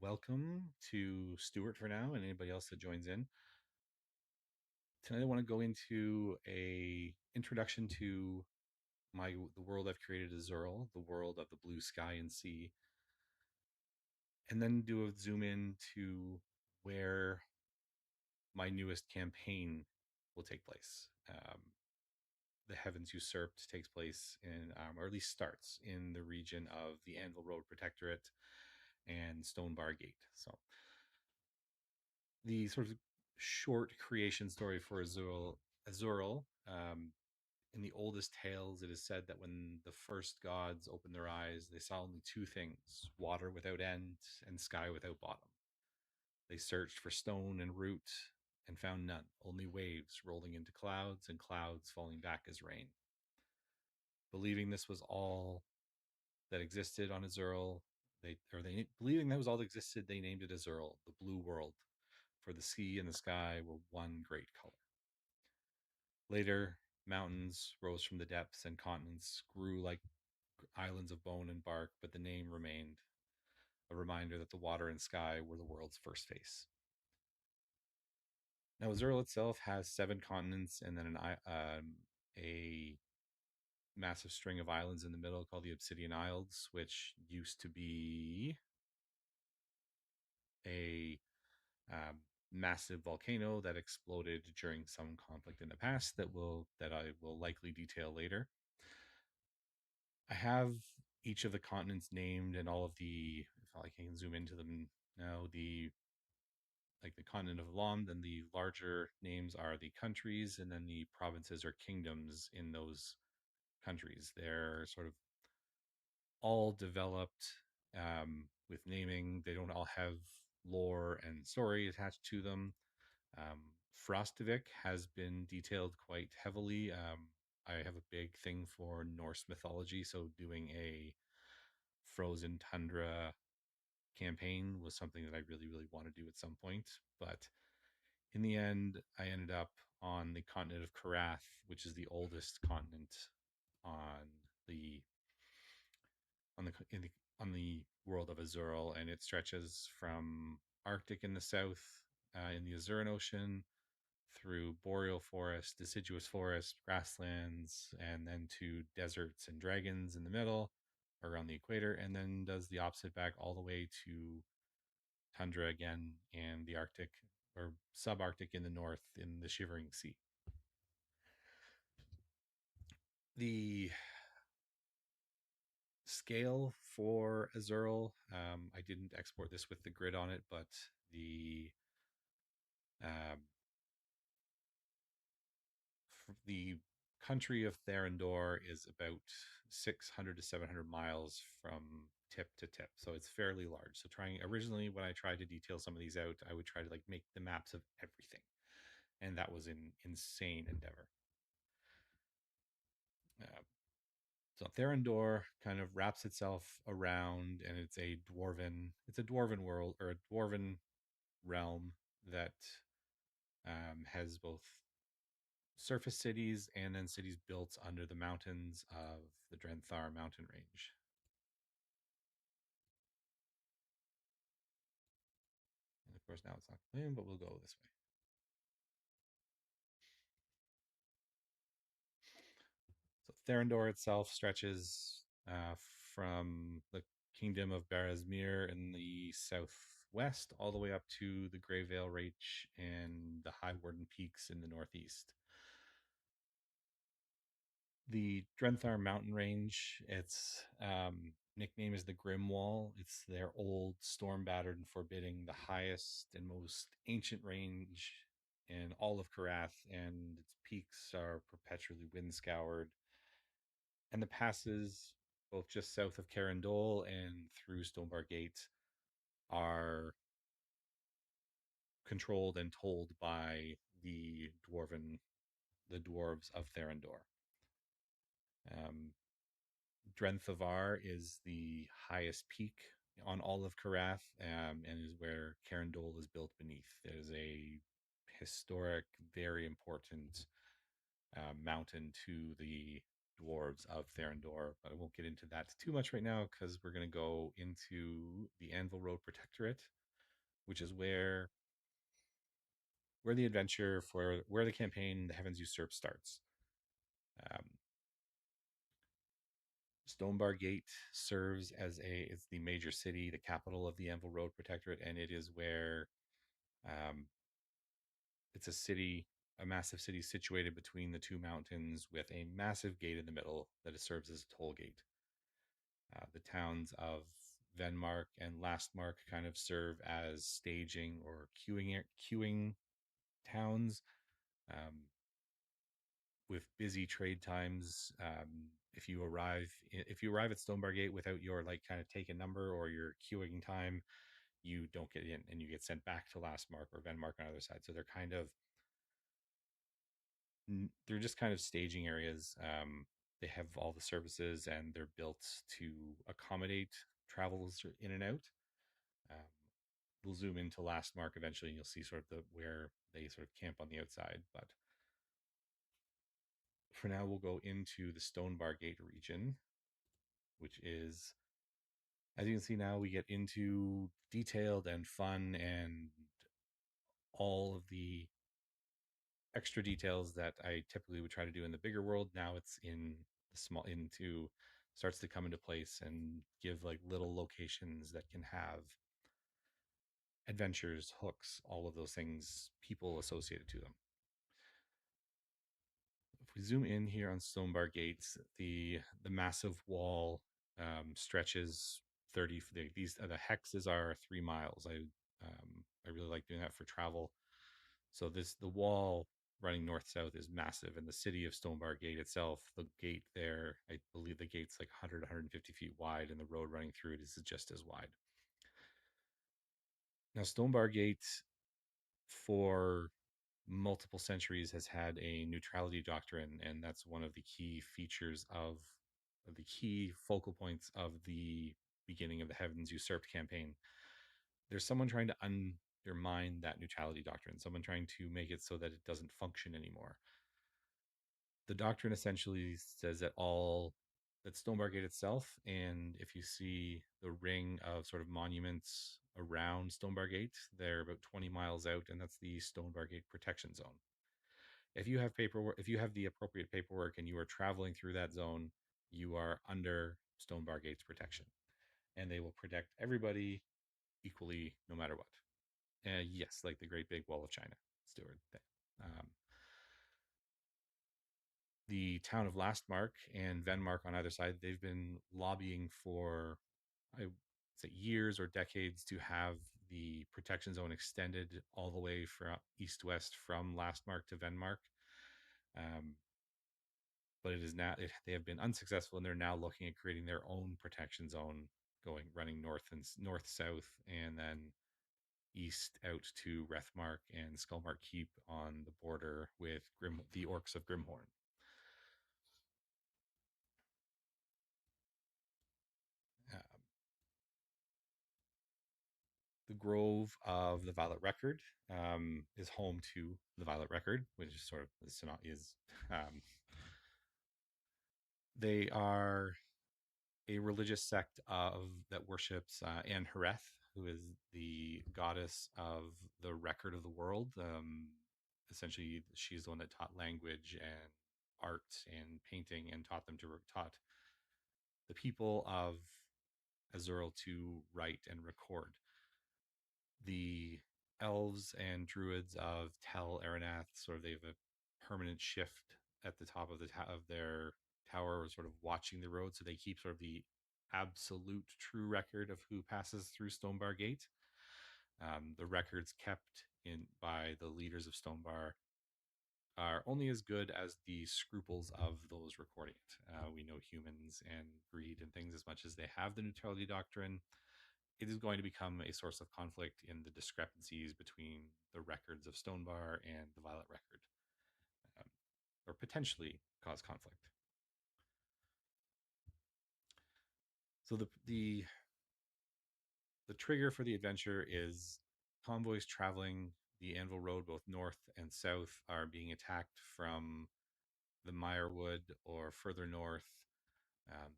welcome to Stuart for now and anybody else that joins in. Tonight I want to go into a introduction to the world I've created as Zurl, the world of the blue sky and sea, and then do a zoom in to where my newest campaign will take place. The Heavens Usurped takes place in, or at least starts in the region of the Anvil Road Protectorate and Stonebar Gate. So the sort of short creation story for Azuril. In the oldest tales, it is said that when the first gods opened their eyes, they saw only two things: water without end and sky without bottom. They searched for stone and root and found none, only waves rolling into clouds and clouds falling back as rain. Believing this was all that existed on Azuril, they believing that was all that existed, they named it Azuril, the blue world, for the sea and the sky were one great color. Later, mountains rose from the depths and continents grew like islands of bone and bark, but the name remained, a reminder that the water and sky were the world's first face. Now, Azuril itself has 7 continents and then a massive string of islands in the middle called the Obsidian Isles, which used to be a um, massive volcano that exploded during some conflict in the past that I will likely detail later. I have each of the continents named and all of the, if I can zoom into them now, the continent of Lam, then the larger names are the countries, and then the provinces or kingdoms in those countries. They're sort of all developed with naming. They don't all have lore and story attached to them. Um, Frostivik has been detailed quite heavily. I have a big thing for Norse mythology, so doing a frozen tundra campaign was something that I really, really want to do at some point. But in the end, I ended up on the continent of Karath, which is the oldest continent on the on the in the on the world of Azuril, and it stretches from Arctic in the south, in the Azuran Ocean, through boreal forest, deciduous forest, grasslands, and then to deserts and dragons in the middle, around the equator, and then does the opposite back all the way to tundra again and the Arctic or subarctic in the north in the Shivering Sea. The scale for Azuril, I didn't export this with the grid on it, but um, the country of Therendor is about 600 to 700 miles from tip to tip, so it's fairly large. So originally when I tried to detail some of these out, I would try to like make the maps of everything, and that was an insane endeavor. Uh, so Therendor kind of wraps itself around, and it's a dwarven world or a dwarven realm that has both surface cities and then cities built under the mountains of the Drenthar mountain range. And of course, now it's not clean, but we'll go this way. So Therendor itself stretches from the kingdom of Barasmir in the southwest all the way up to the Greyvale Reach and the High Warden Peaks in the northeast. The Drenthar mountain range, its nickname is the Grim Wall. It's their old, storm battered and forbidding, the highest and most ancient range in all of Karath, and its peaks are perpetually wind scoured. And the passes, both just south of Carindol and through Stonebar Gate, are controlled and told by the dwarves of Therendor. Um, Drenthavar is the highest peak on all of Karath, and is where Carindol is built beneath. It is a historic, very important mountain to the dwarves of Therendor, but I won't get into that too much right now because we're going to go into the Anvil Road Protectorate, which is where the adventure for where the campaign, the Heavens Usurped, starts. Um, Stonebar Gate serves as it's the major city, the capital of the Anvil Road Protectorate, and it is where um, it's a city, a massive city situated between the two mountains with a massive gate in the middle that serves as a toll gate. The towns of Venmark and Lastmark kind of serve as staging or queuing towns um, with busy trade times. If you arrive at Stonebar Gate without your like kind of take a number or your queuing time, you don't get in and you get sent back to Lastmark or Venmark on the other side. So they're just kind of staging areas. They have all the services and they're built to accommodate travels in and out. Um, we'll zoom into Lastmark eventually, and you'll see sort of where they sort of camp on the outside. But for now, we'll go into the Stonebar Gate region, which is, as you can see now, we get into detailed and fun and all of the extra details that I typically would try to do in the bigger world. Now it's in the small into starts to come into place and give like little locations that can have adventures, hooks, all of those things, people associated to them. If we zoom in here on Stonebar Gates, the massive wall stretches 30. These the hexes are 3 miles. I really like doing that for travel. So the wall running north south is massive, and the city of Stonebar Gate itself, the gate there, I believe the gate's like 100 150 feet wide, and the road running through it is just as wide. Now Stonebar Gate, for multiple centuries, has had a neutrality doctrine, and that's one of the key features of the key focal points of the beginning of the Heavens Usurped campaign. There's someone trying to undermine that neutrality doctrine, someone trying to make it so that it doesn't function anymore. The doctrine essentially says that Stonebar Gate itself, and if you see the ring of sort of monuments around Stonebar Gate, they're about 20 miles out, and that's the Stonebar Gate protection zone. If you have the appropriate paperwork and you are traveling through that zone, you are under Stonebar Gate's protection, and they will protect everybody equally, no matter what. Yes, like the Great Big Wall of China, Stewart. Um, the town of Lastmark and Venmark on either side, they've been lobbying for, I say, years or decades to have the protection zone extended all the way from east to west from Lastmark to Venmark. Um, but it is now they have been unsuccessful, and they're now looking at creating their own protection zone, running north south, and then east out to Rethmark and Skullmark Keep on the border with the Orcs of Grimhorn. Uh, the Grove of the Violet Record is home to the Violet Record, which is sort of um, they are a religious sect of that worships Anne Hareth, who is the goddess of the record of the world. Essentially, she's the one that taught language and art and painting and taught the people of Azural to write and record. The elves and druids of Tel Aranath, sort of, they have a permanent shift at the top of of their tower, sort of watching the road, so they keep sort of the absolute true record of who passes through Stonebar Gate. The records kept in by the leaders of Stonebar are only as good as the scruples of those recording it. We know humans and greed and things, as much as they have the neutrality doctrine, it is going to become a source of conflict in the discrepancies between the records of Stonebar and the Violet Record, um, or potentially cause conflict. So the trigger for the adventure is convoys traveling the Anvil Road, both north and south, are being attacked from the Mirewood or further north,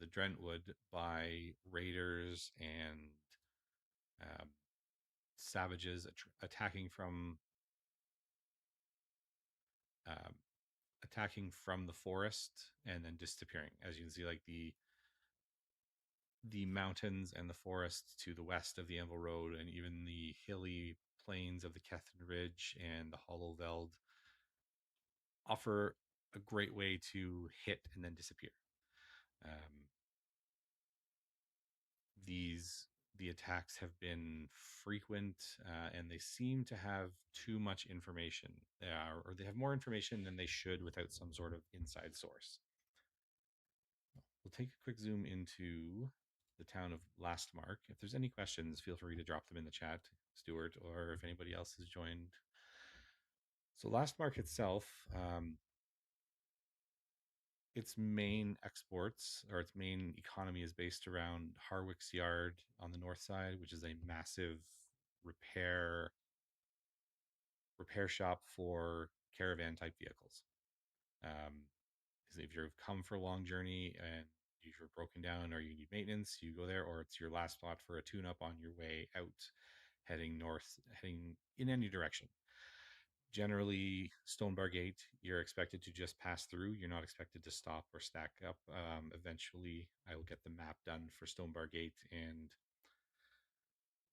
the Drentwood, by raiders and um, savages attacking from um, the forest and then disappearing. As you can see, like the mountains and the forest to the west of the Anvil Road, and even the hilly plains of the Kethen Ridge and the Hollow Veld offer a great way to hit and then disappear. Um, these the attacks have been frequent, and they seem to have too much information, or they have more information than they should without some sort of inside source. We'll take a quick zoom into the town of Lastmark. If there's any questions, feel free to drop them in the chat, Stuart, or if anybody else has joined. So Lastmark itself, its main exports or its main economy is based around Harwick's Yard on the north side, which is a massive repair shop for caravan type vehicles. Um, if you've come for a long journey and you're broken down or you need maintenance, you go there, or it's your last spot for a tune up on your way out, heading north, heading in any direction. Generally, Stonebar Gate, you're expected to just pass through. You're not expected to stop or stack up. Eventually, I will get the map done for Stonebar Gate, and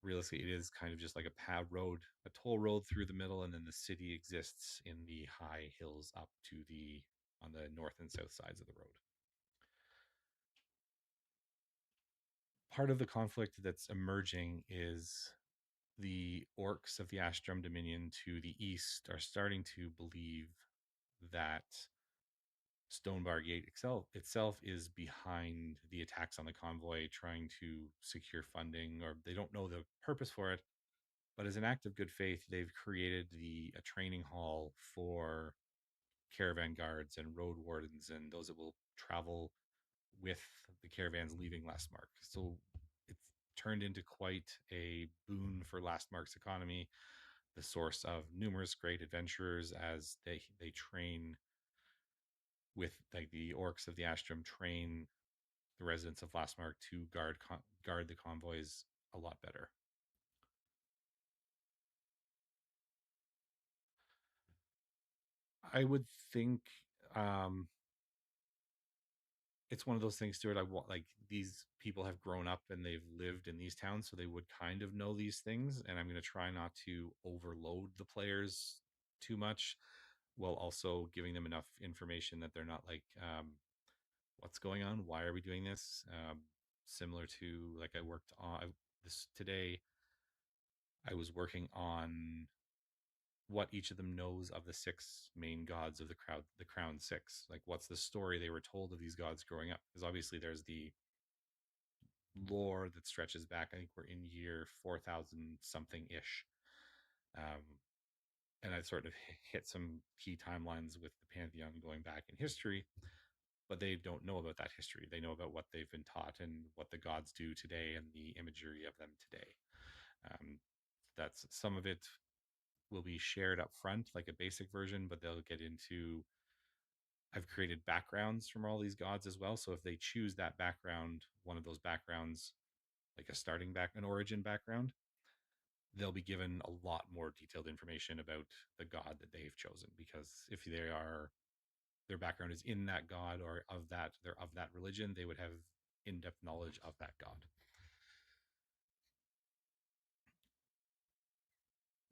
realistically, it is kind of just like a road, a toll road through the middle, and then the city exists in the high hills up to the on the north and south sides of the road. Part of the conflict that's emerging is the orcs of the Astrum Dominion to the east are starting to believe that Stonebar Gate itself is behind the attacks on the convoy, trying to secure funding, or they don't know the purpose for it. But as an act of good faith, they've created a training hall for caravan guards and road wardens and those that will travel with the caravans leaving Lastmark. So it's turned into quite a boon for Lastmark's economy, the source of numerous great adventurers as they train with, like, the orcs of the Astrum train the residents of Lastmark to guard the convoys a lot better. I would think um, it's one of those things, Stuart. I want, like, these people have grown up and they've lived in these towns, so they would kind of know these things. And I'm going to try not to overload the players too much, while also giving them enough information that they're not like, what's going on? Why are we doing this? Similar to, like, I worked on this today. I was working on what each of them knows of the six main gods of the Crown Six. Like, what's the story they were told of these gods growing up? Because obviously there's the lore that stretches back. I think we're in year 4,000 something ish. Um, and I sort of hit some key timelines with the Pantheon going back in history, but they don't know about that history. They know about what they've been taught and what the gods do today and the imagery of them today. Um, that's some of it will be shared up front, like a basic version, but they'll get into. I've created backgrounds from all these gods as well. So if they choose that background, one of those backgrounds, like a an origin background, they'll be given a lot more detailed information about the god that they've chosen. Because if their background is in that god, or they're of that religion, they would have in-depth knowledge of that god.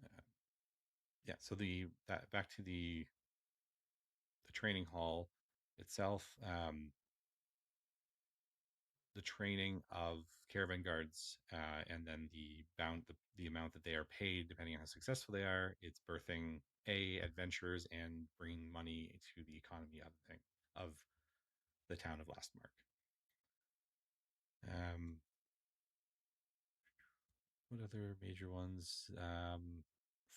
Uh, yeah. So back to the training hall itself. The training of caravan guards, and then the amount that they are paid depending on how successful they are. It's birthing adventures and bringing money to the economy of the town of Lastmark. Um, what other major ones?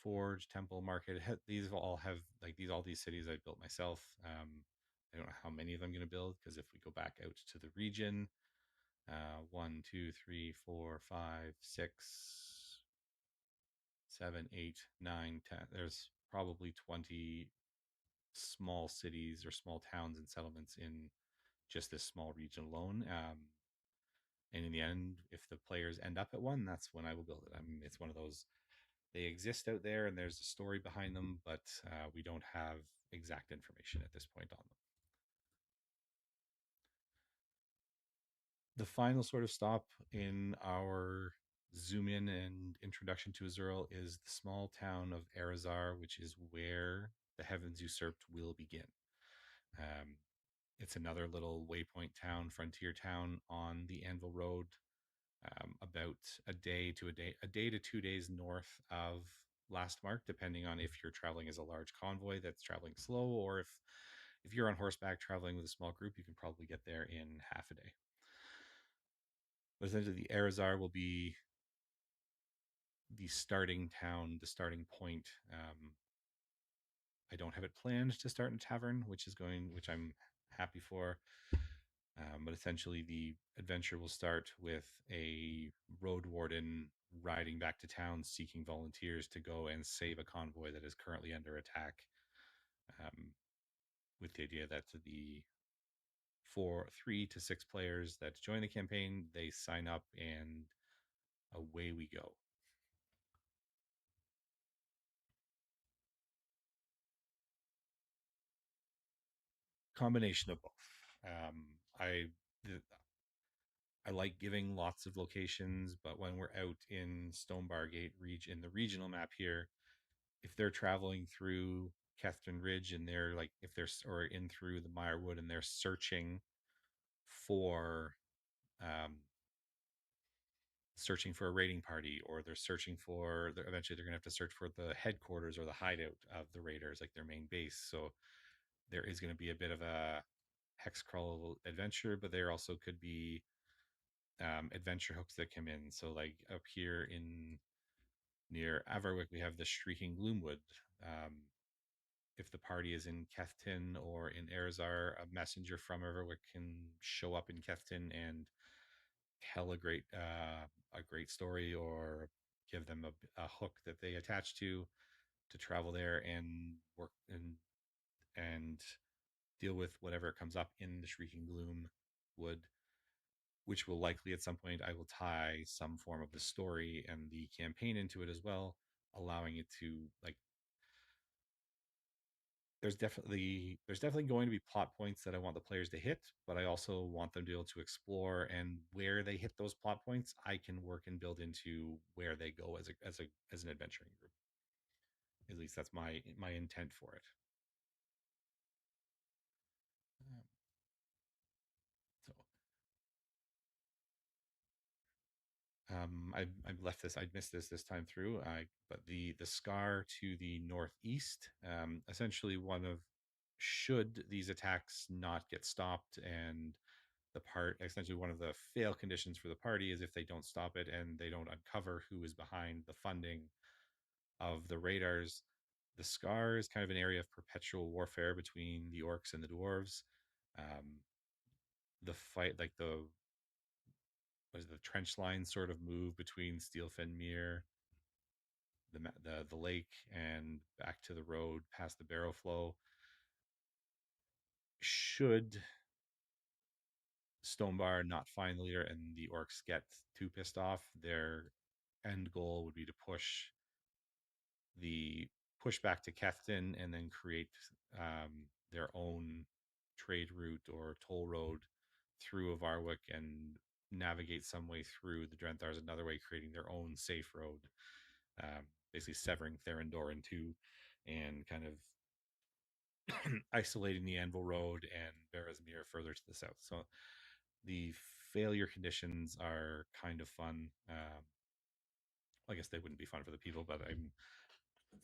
Forge, Temple, Market. These all have, like, all these cities I built myself. I don't know how many of them I'm going to build, because if we go back out to the region, 1, 2, 3, 4, 5, 6, 7, 8, 9, 10. There's probably 20 small cities or small towns and settlements in just this small region alone. And in the end, if the players end up at one, that's when I will build it. I mean, it's one of those, they exist out there and there's a story behind them, but we don't have exact information at this point on them. The final sort of stop in our zoom in and introduction to Azurill is the small town of Erazar, which is where the Heavens Usurped will begin. Um, it's another little waypoint town, frontier town on the Anvil Road, about a day to 2 days north of Last Mark, depending on if you're traveling as a large convoy that's traveling slow, or if you're on horseback traveling with a small group, you can probably get there in half a day. But essentially, the Erazar will be the starting town, the starting point. I don't have it planned to start in a tavern, which I'm happy for. But essentially, the adventure will start with a road warden riding back to town seeking volunteers to go and save a convoy that is currently under attack. Um, with the idea that the 3 to 6 players that join the campaign, they sign up and away we go. Combination of both. Um, I I like giving lots of locations, but when we're out in Stonebargate region, the regional map here, if they're traveling through Kethton Ridge and they're like, if they're or in through the Mirewood and they're for um, searching for a raiding party, or they're eventually they're gonna have to search for the headquarters or the hideout of the raiders, like their main base. So there is going to be a bit of a hex crawl adventure, but there also could be adventure hooks that come in. So like up here in near Averwick, we have the Shrieking Gloomwood. Um, if the party is in Keftin or in Erazar, a messenger from Averwick can show up in Keftin and tell a great story, or give them a hook that they attach to travel there and work and deal with whatever comes up in the Shrieking Gloom wood, which will likely at some point I will tie some form of the story and the campaign into it as well, allowing it to like there's definitely going to be plot points that I want the players to hit, but I also want them to be able to explore, and where they hit those plot points, I can work and build into where they go as an adventuring group. At least that's my intent for it. Um, so I've left this. I'd missed this time through. But the scar to the northeast, essentially should these attacks not get stopped, and essentially one of the fail conditions for the party is if they don't stop it and they don't uncover who is behind the funding of the radars. The scar is kind of an area of perpetual warfare between the orcs and the dwarves. Um, the fight, like the trench lines sort of move between Steelfen Mere, the lake, and back to the road past the Barrow Flow. Should Stonebar not find the leader and the orcs get too pissed off, their end goal would be to push back to Kefton and then create their own trade route or toll road through Avarwick and navigate some way through the Drenthars another way, creating their own safe road, basically severing Therendor in two and kind of isolating the Anvil Road and Barasmere further to the south. So the failure conditions are kind of fun. I guess they wouldn't be fun for the people, but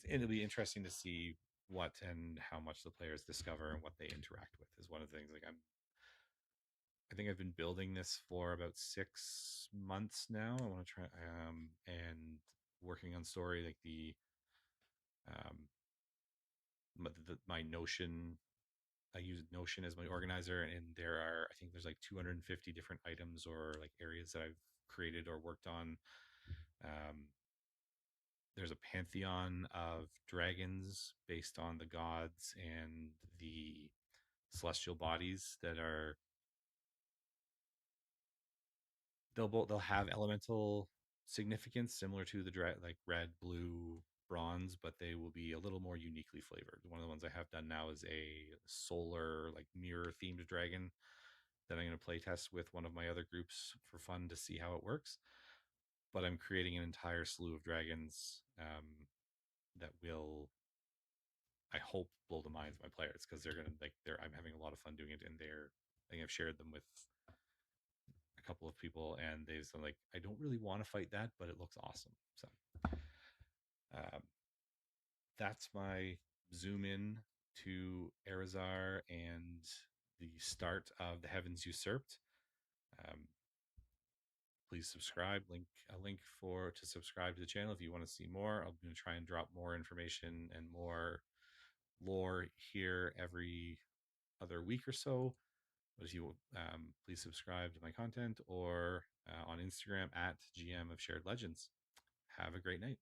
it'll be interesting to see what and how much the players discover and what they interact with is one of the things. I think I've been building this for about 6 months now. I want to try and working on story, like um my Notion. I use Notion as my organizer, and I think there's like 250 different items or like areas that I've created or worked on. Um, there's a pantheon of dragons based on the gods and the celestial bodies that are they'll have elemental significance similar to the like red, blue, bronze, but they will be a little more uniquely flavored. One of the ones I have done now is a solar like mirror themed dragon that I'm going to play test with one of my other groups for fun to see how it works. But I'm creating an entire slew of dragons that will, I hope, blow the minds of my players because they're gonna like they're I'm having a lot of fun doing it in there. I think I've shared them with a couple of people and they've said like I don't really want to fight that, but it looks awesome. So um, that's my zoom in to Erazar and the start of the Heavens Usurped. Um, please subscribe. A link for to subscribe to the channel if you want to see more. I'm going to try and drop more information and more lore here every other week or so. But if you please subscribe to my content or on Instagram at GM of Shared Legends. Have a great night.